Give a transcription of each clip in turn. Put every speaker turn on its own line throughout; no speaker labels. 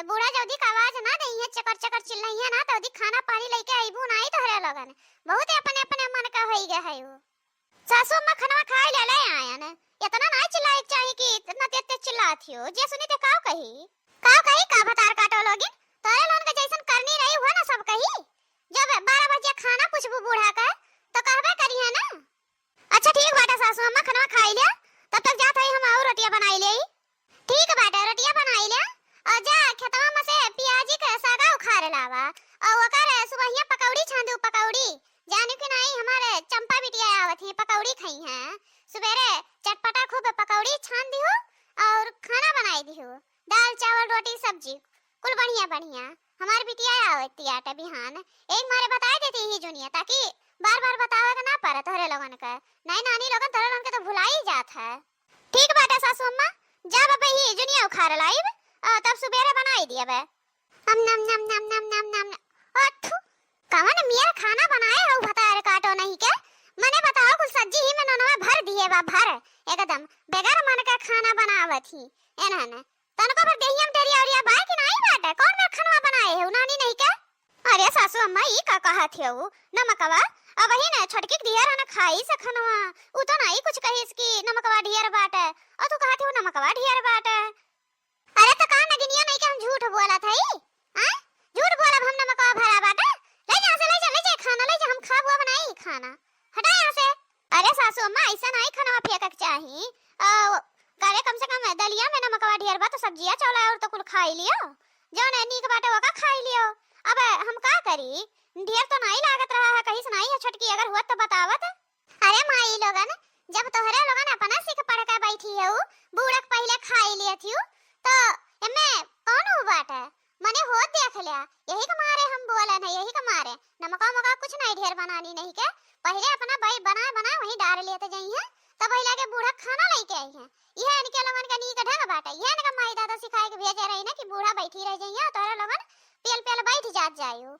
तो बूढ़ा जल्दी का आवाज ना दई है, चकर चकर चिल्लाई है ना तो दी खाना पानी लेके आईबू ना ही तोहरे लगन। बहुत अपने अपने मन का होई गए है वो। सासू अम्मा खाना खाए ले ले आया ने, इतना ना चिल्लाए चाहिए कि इतना तेज तेज चिल्लाती हो। जे सुनी ते काव कही का भतार काटो लोगिन, तोरे लोन के जैसन करनी रही हुआ ना सब कही। जब 12 बजे खाना पूछबू बूढ़ा का तो कहबे करी है ना। अच्छा ठीक बाटा सासू अम्मा खाना खाई ले, तब तक जात है हम और रोटियां बनाई ले। ठीक बाटा रोटियां बनाई ले और जा खेतवा में से पियाजी के सागा उखाड़ लावा और ओकर सुबहिया पकौड़ी छांदू। पकौड़ी जाने कि नहीं हमारे चंपा बिटिया आवत है, पकौड़ी खाई है सवेरे चटपटा खूब पकौड़ी छान दियो और खाना बनाई दियो, दाल चावल रोटी सब्जी कुल बढ़िया बढ़िया। हमारी बिटिया आवत आटा बिहान एक मारे बता देती ही जुनिया, ताकि बार बार बतावे का ना पड़े तोहरे लोगन का। नहीं नानी लोगन तोहरे लोगन के तो भुला ही जात है। ठीक बाटा सासू अम्मा जा बाबा ही जुनिया उखाड़ लाइब तब सुबेरे बनाई दिए बे। हम नम नम नम नम नम नम अथु कवन मिया खाना बनाए हो भतार काटो नहीं के। मने बताओ कुछ सब्जी ही में ननवा भर दिए बा भर एकदम बेगर मन का खाना बनावत ही एनहन तनको पर देहियम तेरी औरिया बाय कि नहीं बाटे कौन का खाना बनाए हो नानी नहीं के। अरे सासू अम्मा ई का कहत है वो नमकवा अब ही ना छोटकी ढियर ना खाई से खनवा उ तो नहीं कुछ कहिस कि नमकवा ढियर बाटे और तू कहत हो नमकवा ढियर बाटे। अरे तो कान नगिनिया नहीं के हम झूठ बोला था ही हां झूठ बोला हम नमकवा भरा बाटे। ले जा से ले जा खाना ले जा हम खाबो बनाई खाना हटा यहां से। अरे सासू अम्मा ऐसा नहीं खाना फेंकक चाही करे कम से कम दलिया में नमकवा ढेर बा तो सब्जियां चौला और तो कुल खाई लियो जो ने नीक बाटे वो का खाई लियो। अब हम का करी ढेर तो नहीं लागत रहा है कहीं से नहीं है छटकी अगर हुआ तो बतावत। अरे माई लोगन जब तोहरे लोगन अपना सीख पढ़ के बैठी है बूढ़क पहले खाई लिए थी तो एमे कौन हो बाटे मने हो देख लिया यही के मारे हम बोले नहीं यही के मारे नमका मका कुछ नहीं ढेर बनानी नहीं के पहले अपना भाई बना बना वही डाल लेते जाई है तब वही लागे बूढ़ा खाना लेके आई है। यह इनके लोगन का नी का ढंग बाटा यह इनका माई दादा सिखाए के भेजे रही ना कि बूढ़ा बैठी रह जाइए तोरे लोगन पेल पेल बैठ जात जाइयो।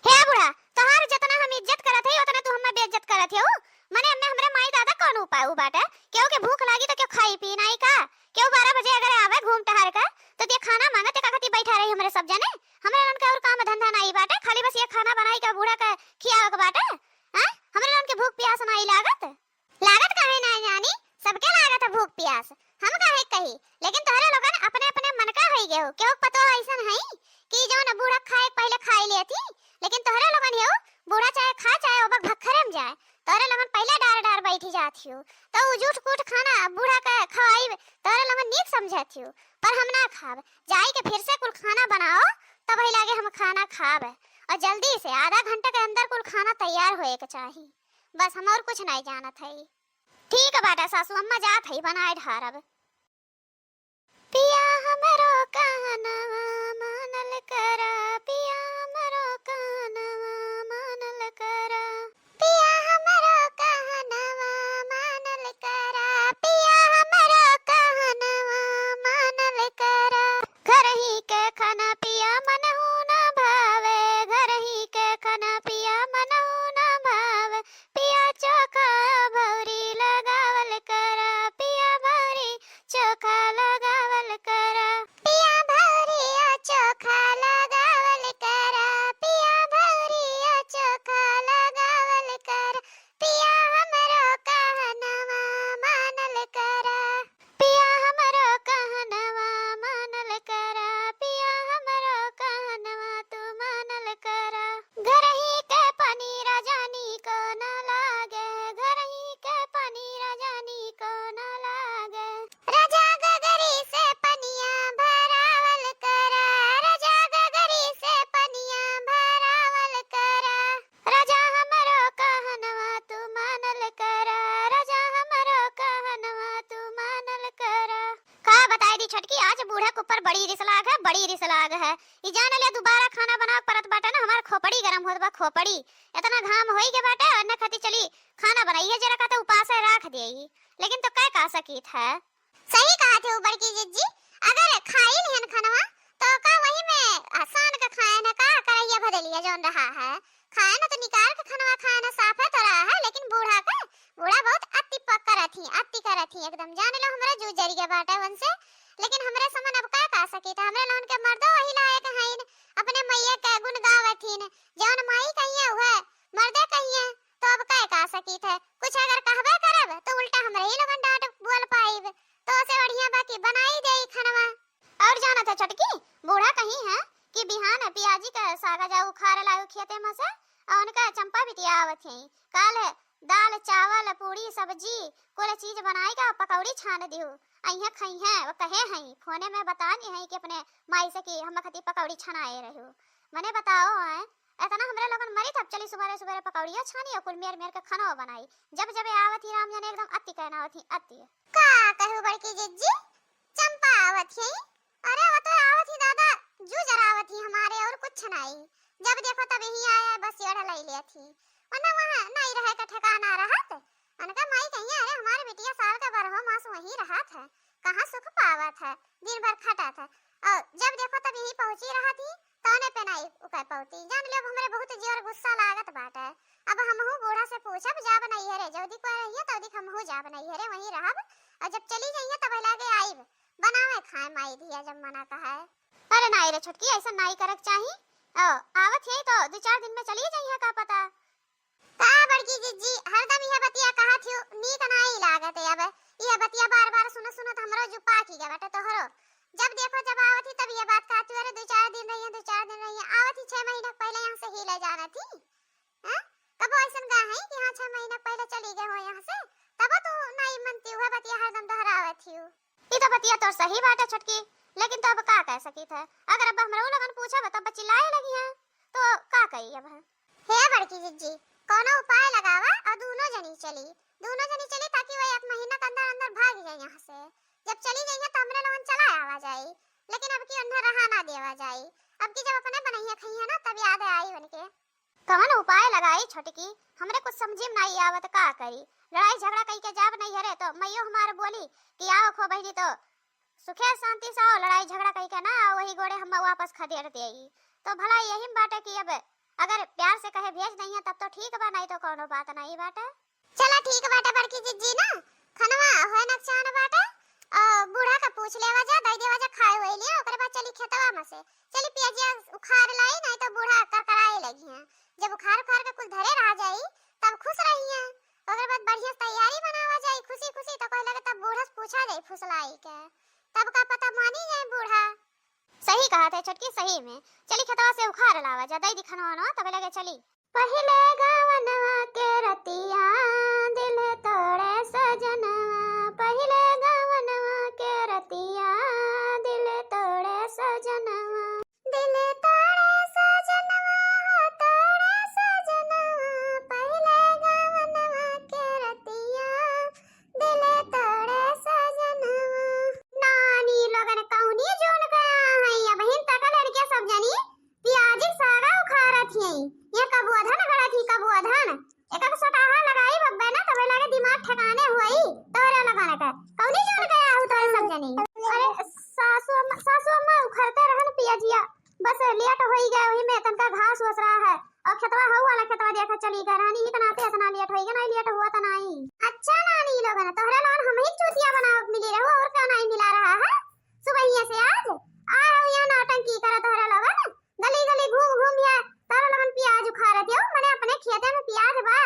हे बूढ़ा तोहार जितना हम इज्जत करत है उतना तू हमें बेइज्जत करत है मने हमरे माई दादा कौन उपाय बाटा क्यों के भूख लागी तो क्यों खाई पी नहीं का क्यों 12 बजे अगर आवे घूम टहर का तो ते खाना मांगते का कति बैठा रही हमरे सब जने हमरे मन का और काम धंधा नहीं बाटे खाली बस ये खाना बनाई का बूढ़ा का खियाव के बाटे। हां हमरे मन के भूख प्यास नहीं लागत काहे ना जानी सबके लागत है भूख प्यास हम काहे कही लेकिन तोहरे लोगन अपने अपने मन का होई गयो क्यों पतो ऐसन है कि जो न बूढ़ा खाए पहले खाई लेती लेकिन तोहरे लोगन हो बूढ़ा चाहे खा चाहे ओबक भखरे में जाए तोहरे लोगन पहले डार डार बैठी जाती हो तो उजूठ कूट खाना बूढ़ा का खाई तोहरे लोगन नीक समझती हो पर हम ना खाब जाई के फिर से कुल खाना बनाओ तब ही लागे हम खाना खाब और जल्दी से आधा घंटे के अंदर कुल खाना तैयार होए के चाहिए बस हम और कुछ नहीं जानत है। ठीक है बाटा सासू अम्मा जात है बनाए ढारब। पिया हमरो कहनवा मानल करा पिया हमरो कहनवा मानल करा पिया हमरो कहनवा मानल करा पिया हमरो कहनवा मानल करा घर ही के खाना पिया मनहु न भावे घर ही के खाना पिया मनहु न भावे पिया चोखा भौरी लगावल करा पिया भौरी चोखा लगावल करा पिया भौरी चोखा लगावल करा पिया भौरी चोखा लगावल करा पिया हमरो कहनवा मानल करा पिया हमरो कहनवा मानल करा पिया हमरो कहनवा तू मानल करा घर ही के पनीर जानी को न लागे घर ही के पनीर जानी को न लागे राजा गगरी से पनिया भरावल करा राजा गगरी से पनिया भरावल करा राजा हमरो कहनवा तू मानल करा राजा हमरो कहनवा तू मानल करा। का बताई दी छटकी आज बूढ़े के ऊपर बड़ी रिस लाग है ई जान ले दोबारा खाना बना परत बाटे ना हमार खोपड़ी गरम होत बा खोपड़ी इतना घाम होई के बाटे और न खती चली खाना बनाइए जरा का तो उपास है रख देई लेकिन तो काय का सकीत है। सही कहा थे बड़की जिज्जी अगर खाई लिहन खाना तो का वही में आसान का खाए ना का करैया बदलिया जोन रहा है खाए ना तो निकाल के खाना खाए ना साफ है तो रहा है लेकिन बूढ़ा बहुत अति करत ही एकदम जान लो हमरा जो जरिया बाटा वन से लेकिन हमरे समन अब का सके था। हमरे लोन के मर्दो वही लायक हईन, अपने मैया के गुण गावथिन। जौन माई कहिए उहे मर्दे कहिए, तो अब कह का सकीत है। कुछ अगर कहबे करब तो उल्टा हमरे ही लोगन डांट बोल पाइब। तो से बढ़िया बाकी बनाई देई खनवा। और जानत है छोटकी, बूढ़ा कहीं है कि बिहान पियाजी का सागा जाऊ खार लाऊ खेते में से, और उनका चंपा बिटिया आवत है। काल दाल चावल पूरी सब्जी कोई चीज बनाएगा, पकौड़ी छान दियो अइहा खई है। वो कहे हैं फोने में बता दी है कि अपने माई से कि हम खती पकौड़ी छनाए रहो। मने बताओ है इतना हमरे लोगन मरी तब चली सुबह सुबह पकौड़िया छानी और कुल मेर मेर के खाना बनाई। जब जब आवत ही राम जाने एकदम अति कहना होती अति का कहू बड़की जिज्जी चंपा आवत है। अरे वो तो आवत ही दादा जू जरावत ही हमारे और कुछ नहीं। जब देखो तब यही आया बस येड़ा ले लिया थी, वरना वहां नहीं रहे का ठिकाना रहत। अनका माई कहिए अरे हमारे बेटिया साल का बारह मास वहीं रहत है, कहां सुख पावत है, दिन भर खटत है। और जब देखो तब यही पहुंची रहा थी तौने पे नहीं उकय पौती। जान लो हमरे बहुत जोर गुस्सा लागत बाटे। अब हमहू बूढ़ा से पूछब जाब नहीं हरे, जल्दी को रहिए तो दिख हमहू जाब नहीं हरे, वहीं रहब। और जब चली जाइए तब लागे आइब बनावे खाए माई दिया जब मना कहा है। अरे नहीं रे छोटकी ऐसा नहीं करक चाहिए। ओ आवत है तो 2-4 दिन में चली जाइए का पता। का बड़की जिज्जी हरदम यह बतिया कहा थियो नीक नहीं लागत है। अब यह बतिया बार-बार सुन सुनत हमरो जो पाकी गए बेटा तोहरो। जब देखो जब आवत ही तब ये बात कहती अरे 2-4 दिन रहिए 2-4 दिन रहिए। आवत ही 6 महीने पहले यहां से ही ले जाना थी। हैं कब ऐसन गा है कि हां 6 महीने पहले चली गए हो यहां से, तब तो नहीं मनती हुआ बतिया हरदम दोहरावत थियो। ई तो बतिया तो सही बात है छोटकी, लेकिन तो अब का कह सकी थे। अगर अब हमरा लोगन पूछब तब चिल्लाए लगी है तो का कही अब। हे बड़की जिज्जी कोनो उपाय लगावा और दोनों जनी चली ताकि वो 1 महीना के अंदर अंदर भाग जाए यहां से। जब चली जाइए तो हमरे लोगन चला आवा जाए, लेकिन अब की अंदर रहा ना देवा जाए। अब की जब अपने बनैया खई है ना तब याद आई बनके। कौन उपाय लगाई छोटकी, हमरे कुछ समझे में नहीं आवत का करी। लड़ाई झगड़ा कई के जाब नहीं हरे तो मैयो हमारे बोली कि आओ खो बहनी तो सुखे शांति से आओ, लड़ाई झगड़ा कई के ना वही गोड़े हम वापस खदेड़ देई। तो भला यही बात है कि अब अगर प्यार से कहे भेज नहीं है तब तो ठीक बा, नहीं तो कोनो बात नहीं बाटे। चला ठीक बाटे बड़की जिज्जी ना खनवा होय न चान बाटे। बूढ़ा का पूछ लेवा जा दई देवा जा खाए होई लिया, ओकरे बाद चली खेतवा में से चली पियाजिया उखाड़ लाई, नहीं तो बूढ़ा करकराए लगी है। जब उखाड़ के कुछ धरे रह जाई तब खुश रही है। ओकरे बाद बढ़िया तैयारी बनावा जाई खुशी खुशी तो कह लगे तब बूढ़ा से पूछा जाई फुसलाई के, तब का पता मानी जाए बूढ़ा। सही कहा थे छोटकी सही में। चली खेतवा से उखाड़ लावा जा दई दिखनवा ना तब लगे चली। पहले गावनवा के रतिया दिल तोड़े सजनवा, पहले गावनवा के रतिया दिल तोड़े सजनवा, दिल तोड़े सजनवा तोड़े सजनवा, पहले गावनवा के रतिया दिल तोड़े सजनवा। नानी लोगन कौनी जोन गया है या बहन तक लड़कियां सब जानी पियाजी सागा उखाड़त है। ये कबू अधन गड़ा थी कबू अधन एक सटाहा लगाई बब्बे ना तबे लगे दिमाग ठिकाने हुई तोरे लगाने का कौनी जोन गया हूं तोरे सब जनी। अरे सासू अम्मा उखड़ते रहन पियाजिया बस लेट होई गए, वही में तनका घास वस रहा है और खेतवा हऊ वाला खेतवा देखा चली गई रानी ही कनाते इतना लेट होई गई, नहीं लेट हुआ त नहीं। अच्छा नानी लोगन तोहरा लोगन हम ही चूतिया बनाओ मिली रहो और क्या नहीं मिला रहा है। सुबह से आज आए हो यहाँ नौटंकी करे तोहरा लोगन गली गली घूम घूम या तोहरा लोगन प्याज उखाड़त हो। मैंने अपने खेते में प्याज बा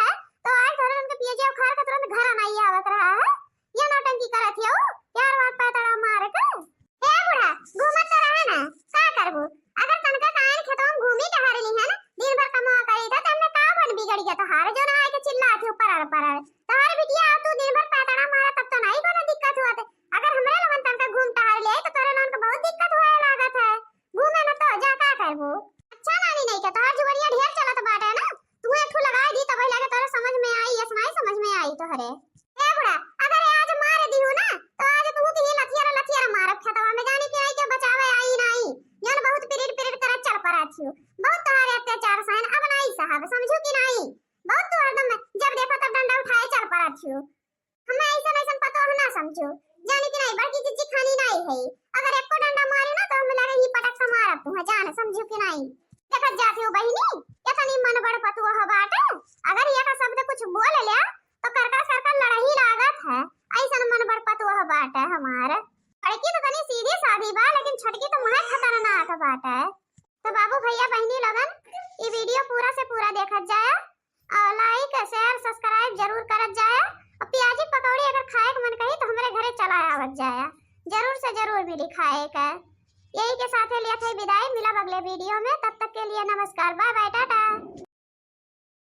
तो आज तोहरा लोगन के प्याज उखाड़ के तुरंत घर नहीं आवत रहा है। ये नौटंकी करत हो यार बात पैतड़ा मार के। हे बूढ़ा घूमत रहा ना का करबू, अगर तनका कान खेतों में घूमी टहर ली है ना दिन भर कमा करी था तमने का बन बिगड़ गया तोहार जो ना आए के चिल्लात हो परड़ तोहार बिटिया तू दिन भर पैतड़ा मारा तब तो नहीं कोनो दिक्कत हुआ। अगर हमरे लोगन तनका घूम टहर ले तो तोरे लोगन को बहुत दिक्कत होए लागत है। घूमे न तो जा का करबू। अच्छा नानी नहीं के तोहार जुवरिया ढेर चलत बाटे ना, तू एक ठू लगा दी तब लगे तोरे समझ में आई यस नहीं समझ में आई तोहरे। ए बुढ़ा अगर आज मार दी हूं ना तो आज तू की लथियारा मारब खेतवा में जानी कि आई के बचावे आई नहीं। यन बहुत पीरियड करत चल पड़ा थियो, बहुत तोहारे अत्याचार सहन अब नहीं साहब समझू कि नहीं। बहुत तू हरदम जब देखो तब डंडा उठाए चल पड़ा थियो। हमें ऐसा पतो ना समझो जानी कि नहीं बड़की जिज्जी खानी नहीं है। अगर एको डंडा मारे ना तो हम लगे ही पटक से मारब तू जान समझू कि नहीं। देखत जाती हो बहिनी इतनी मन बड़ पतुआ हो बाटे, अगर ये का शब्द कुछ बोल लिया तो करका लड़ाई लागत है। ऐसा मन बड़ पतुआ हो बाटे हमारे। अरे बड़की तो तनी सीधी सादी बा, लेकिन छोटकी तो महा खतरनाक बात है। तो बाबू भैया बहनी लोगन, ये वीडियो पूरा से पूरा देखत जाए और लाइक शेयर सब्सक्राइब जरूर करत जाए। और प्याजी पकौड़ी अगर खाए के मन कही तो हमारे घरे चला आवत जाए, जरूर से जरूर भी दिखाए का। यही के साथ लिया था विदाई, मिला अगले वीडियो में, तब तक के लिए नमस्कार, बाय बाय, टाटा।